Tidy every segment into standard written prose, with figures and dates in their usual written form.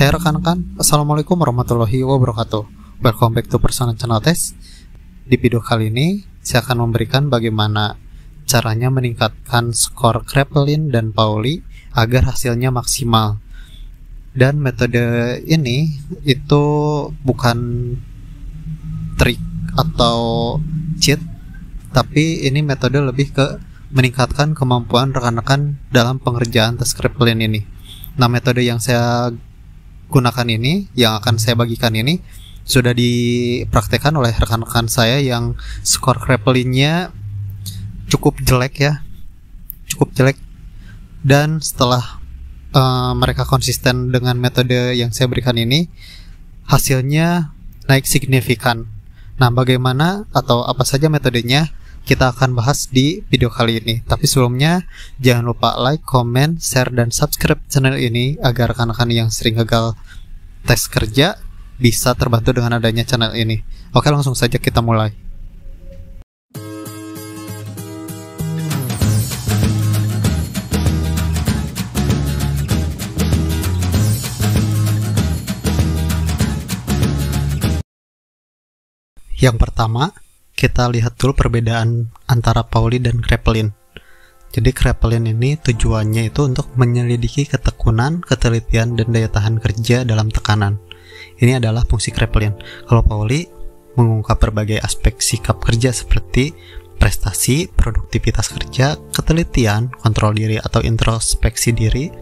Hai rekan-rekan, Assalamualaikum warahmatullahi wabarakatuh. Welcome back to Personal Channel Test. Di video kali ini, saya akan memberikan bagaimana caranya meningkatkan skor Kraepelin dan Pauli agar hasilnya maksimal. Dan metode ini itu bukan trik atau cheat, tapi ini metode lebih ke meningkatkan kemampuan rekan-rekan dalam pengerjaan tes Kraepelin ini. Nah, metode yang saya gunakan ini, yang akan saya bagikan ini, sudah dipraktekkan oleh rekan-rekan saya yang skor Kraepelinnya cukup jelek ya, cukup jelek. Dan setelah mereka konsisten dengan metode yang saya berikan ini, hasilnya naik signifikan. Nah, bagaimana atau apa saja metodenya, kita akan bahas di video kali ini. Tapi sebelumnya, jangan lupa like, comment, share, dan subscribe channel ini agar rekan-rekan yang sering gagal tes kerja bisa terbantu dengan adanya channel ini. Oke, langsung saja kita mulai. Yang pertama, kita lihat dulu perbedaan antara Pauli dan Kraepelin. Jadi Kraepelin ini tujuannya itu untuk menyelidiki ketekunan, ketelitian, dan daya tahan kerja dalam tekanan. Ini adalah fungsi Kraepelin. Kalau Pauli mengungkap berbagai aspek sikap kerja seperti prestasi, produktivitas kerja, ketelitian, kontrol diri atau introspeksi diri,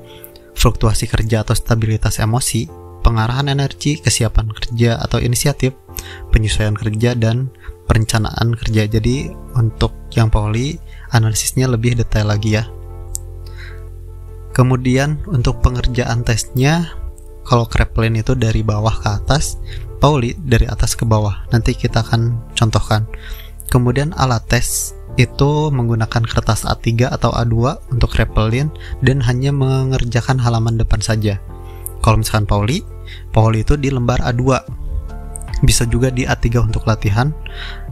fluktuasi kerja atau stabilitas emosi, pengarahan energi, kesiapan kerja atau inisiatif, penyesuaian kerja, dan perencanaan kerja. Jadi untuk yang Pauli, analisisnya lebih detail lagi ya. Kemudian untuk pengerjaan tesnya, kalau Kraepelin itu dari bawah ke atas, Pauli dari atas ke bawah. Nanti kita akan contohkan. Kemudian alat tes itu menggunakan kertas A3 atau A2 untuk Kraepelin dan hanya mengerjakan halaman depan saja. Kalau misalkan Pauli itu di lembar A2. Bisa juga di A3 untuk latihan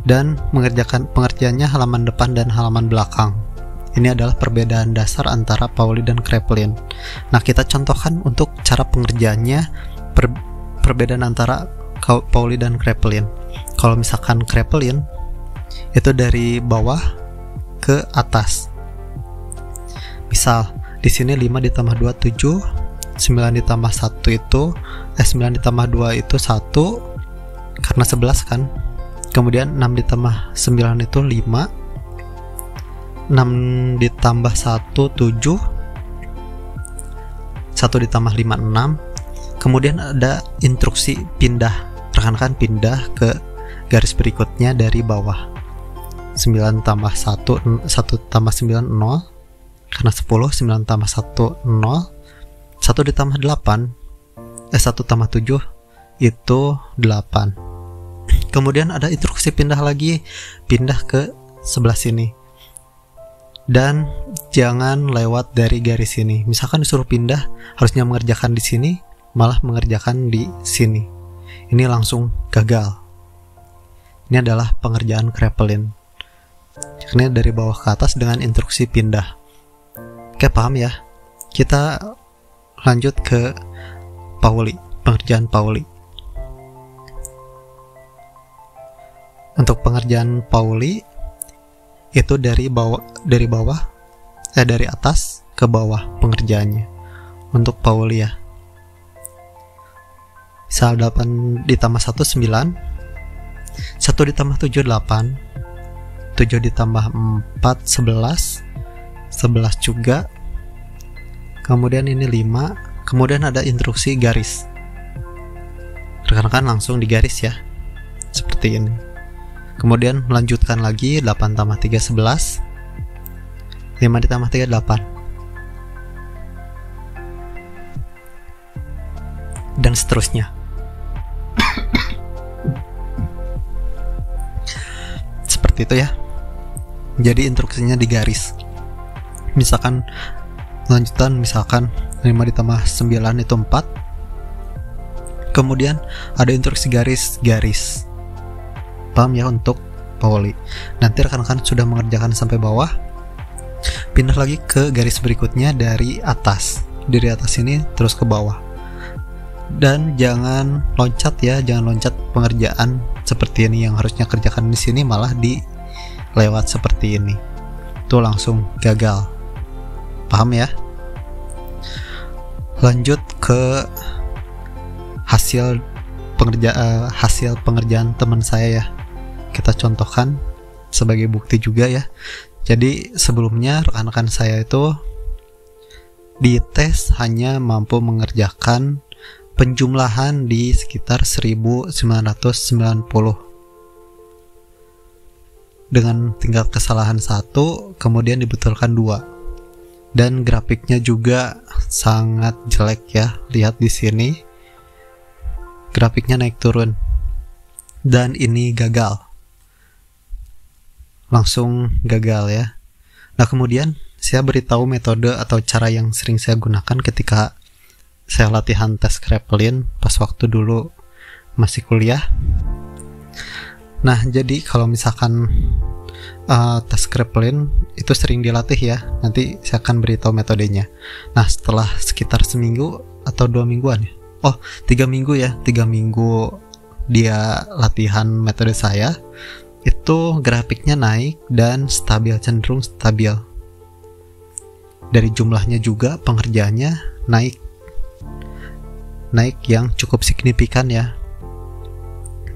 dan mengerjakan pengerjaannya halaman depan dan halaman belakang. Ini adalah perbedaan dasar antara Pauli dan Kraepelin. Nah, kita contohkan untuk cara pengerjaannya, perbedaan antara Pauli dan Kraepelin. Kalau misalkan Kraepelin itu dari bawah ke atas. Misal di sini 5 ditambah 2 7, 9 ditambah 1 itu 9 ditambah 2 itu 1 karena 11 kan. Kemudian 6 ditambah 9 itu 5, 6 ditambah 1 7, 1 ditambah 5 6. Kemudian ada instruksi pindah, rekan-rekan pindah ke garis berikutnya dari bawah. 9 tambah 1 tambah 9 0, karena 10, 9 tambah 1 0, 1 ditambah 8 1 tambah 7 itu 8. Kemudian ada instruksi pindah lagi, pindah ke sebelah sini. Dan jangan lewat dari garis ini. Misalkan disuruh pindah, harusnya mengerjakan di sini, malah mengerjakan di sini. Ini langsung gagal. Ini adalah pengerjaan Kraepelin. Ini dari bawah ke atas dengan instruksi pindah. Oke, paham ya? Kita lanjut ke Pauli, pengerjaan Pauli. Untuk pengerjaan Pauli itu dari atas ke bawah pengerjaannya. Untuk Pauli ya. Misal 8 ditambah 1 9, 1 ditambah 7 8, 7 ditambah 4 11, 11 juga. Kemudian ini 5, kemudian ada instruksi garis. Rekan-rekan langsung di garis ya. Seperti ini. Kemudian melanjutkan lagi 8 tambah 3 11, 5 ditambah 3 8, dan seterusnya. Seperti itu ya. Jadi instruksinya di garis. Misalkan lanjutan, misalkan 5 ditambah 9 itu 4. Kemudian ada instruksi garis. Paham ya untuk Pauli. Nanti rekan-rekan sudah mengerjakan sampai bawah, pindah lagi ke garis berikutnya dari atas. Dari atas ini terus ke bawah. Dan jangan loncat ya, jangan loncat pengerjaan seperti ini yang harusnya kerjakan di sini malah di lewat seperti ini. Itu langsung gagal. Paham ya? Lanjut ke hasil pengerjaan teman saya ya. Kita contohkan sebagai bukti juga ya. Jadi sebelumnya rekan-rekan saya itu di tes hanya mampu mengerjakan penjumlahan di sekitar 1990 dengan tingkat kesalahan 1, kemudian dibetulkan 2, dan grafiknya juga sangat jelek ya. Lihat di sini grafiknya naik turun, dan ini gagal, langsung gagal ya. Nah kemudian saya beritahu metode atau cara yang sering saya gunakan ketika saya latihan tes Kraepelin pas waktu dulu masih kuliah. Nah jadi kalau misalkan tes Kraepelin itu sering dilatih ya, nanti saya akan beritahu metodenya. Nah setelah sekitar seminggu atau 2 mingguan ya, 3 minggu ya, 3 minggu dia latihan metode saya, itu grafiknya naik dan cenderung stabil. Dari jumlahnya juga pengerjaannya naik yang cukup signifikan ya.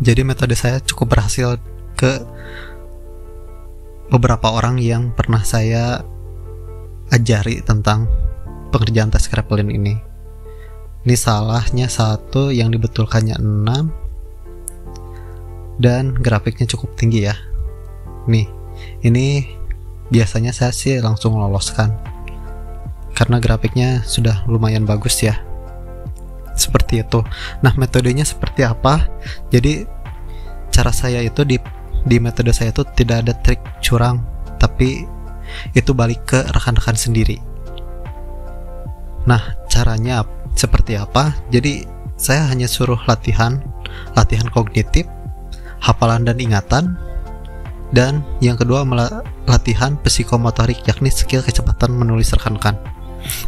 Jadi metode saya cukup berhasil ke beberapa orang yang pernah saya ajari tentang pengerjaan tes Kraepelin ini. Ini salahnya 1, yang dibetulkannya 6, dan grafiknya cukup tinggi ya. Nih, ini biasanya saya sih langsung loloskan karena grafiknya sudah lumayan bagus ya. Seperti itu. Nah metodenya seperti apa? Jadi cara saya itu di metode saya itu tidak ada trik curang, tapi itu balik ke rekan-rekan sendiri. Nah caranya seperti apa? Jadi saya hanya suruh latihan kognitif, hafalan dan ingatan, dan yang kedua latihan psikomotorik, yakni skill kecepatan menulis rekan-rekan.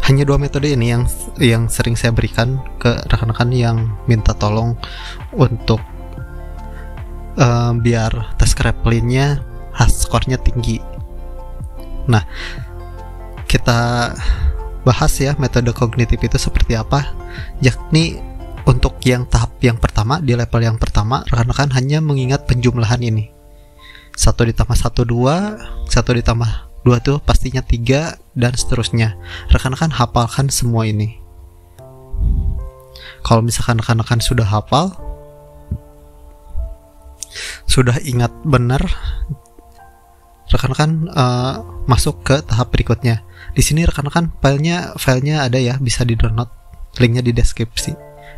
Hanya 2 metode ini yang sering saya berikan ke rekan-rekan yang minta tolong untuk biar tes Kraepelinnya skornya tinggi. Nah kita bahas ya metode kognitif itu seperti apa. Yakni untuk yang tahap yang pertama, di level yang pertama, rekan-rekan hanya mengingat penjumlahan ini. 1 ditambah 1 2, 1 ditambah 2 tuh pastinya 3, dan seterusnya. Rekan-rekan hafalkan semua ini. Kalau misalkan rekan-rekan sudah hafal, sudah ingat benar, rekan-rekan masuk ke tahap berikutnya. Di sini rekan-rekan filenya ada ya, bisa di-download, linknya di deskripsi.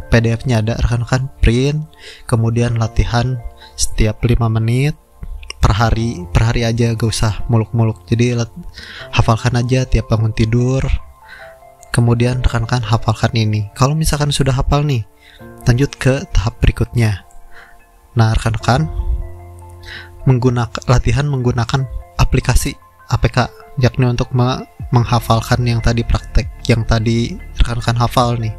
PDF-nya ada, rekan-rekan print, kemudian latihan setiap 5 menit per hari aja, gak usah muluk-muluk. Jadi hafalkan aja tiap bangun tidur, kemudian rekan-rekan hafalkan ini. Kalau misalkan sudah hafal nih, lanjut ke tahap berikutnya. Nah rekan-rekan latihan menggunakan aplikasi APK, yakni untuk menghafalkan yang tadi praktek, yang tadi rekan-rekan hafal nih.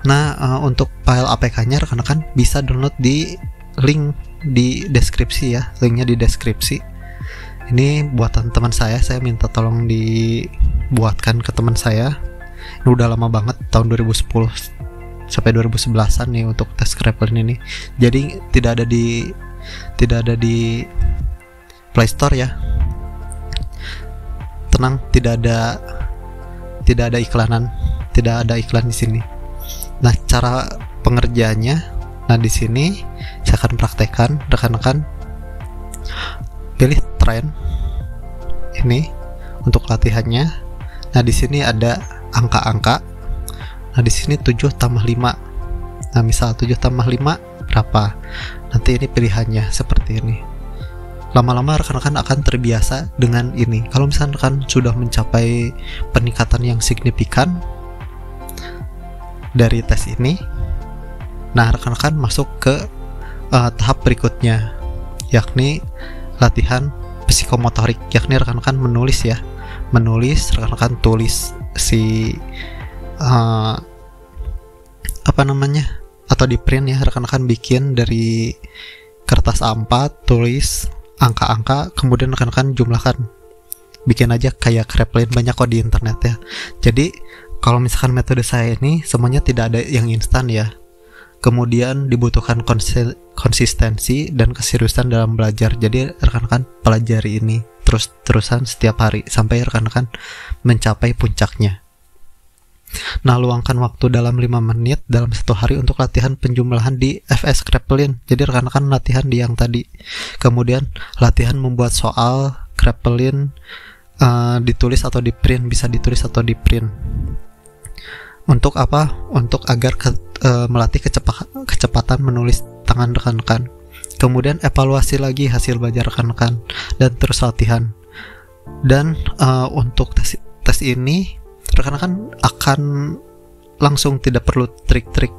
Nah untuk file APK-nya rekan-rekan bisa download di link di deskripsi ya, linknya di deskripsi. Ini buatan teman saya minta tolong dibuatkan ke teman saya. Ini udah lama banget, tahun 2010 sampai 2011an nih untuk tes Kraepelin ini. Jadi tidak ada di Play Store ya. Tenang, tidak ada iklan di sini. Nah cara pengerjaannya, nah di sini saya akan praktekkan. Rekan-rekan pilih tren ini untuk latihannya. Nah di sini ada angka-angka. Nah di sini 7 tambah 5. Nah misal 7 tambah 5 berapa? Nanti ini pilihannya seperti ini. Lama-lama rekan-rekan akan terbiasa dengan ini. Kalau misalkan rekan sudah mencapai peningkatan yang signifikan dari tes ini, nah rekan-rekan masuk ke tahap berikutnya, yakni latihan psikomotorik, yakni rekan-rekan menulis ya, rekan-rekan tulis si apa namanya, atau di print ya, rekan-rekan bikin dari kertas A4, tulis angka-angka, kemudian rekan-rekan jumlahkan, bikin aja kayak Kraplin, banyak kok di internet ya. Jadi kalau misalkan metode saya ini semuanya tidak ada yang instan ya, kemudian dibutuhkan konsistensi dan keseriusan dalam belajar. Jadi rekan-rekan pelajari ini terus-terusan setiap hari sampai rekan-rekan mencapai puncaknya. Nah, luangkan waktu dalam 5 menit dalam satu hari untuk latihan penjumlahan di FS Kraplin. Jadi rekan-rekan latihan di yang tadi. Kemudian latihan membuat soal Kraplin, ditulis atau di print, bisa ditulis atau di print. Untuk apa? Untuk agar melatih kecepatan menulis tangan rekan-rekan. Kemudian evaluasi lagi hasil belajar rekan-rekan dan terus latihan. Dan untuk tes ini rekan-rekan akan langsung, tidak perlu trik-trik,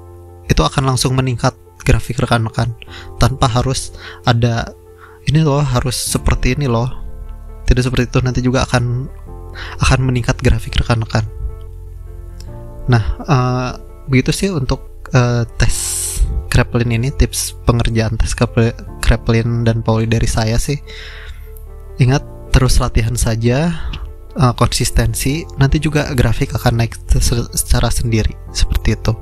itu akan langsung meningkat grafik rekan-rekan tanpa harus ada ini loh, harus seperti ini loh, tidak seperti itu. Nanti juga akan meningkat grafik rekan-rekan. Nah, begitu sih untuk tes Kraplin ini, tips pengerjaan tes Kraplin dan Pauli dari saya sih. Ingat, terus latihan saja, konsistensi, nanti juga grafik akan naik secara sendiri, seperti itu.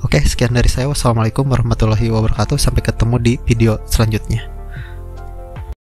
Oke, sekian dari saya. Wassalamualaikum warahmatullahi wabarakatuh. Sampai ketemu di video selanjutnya.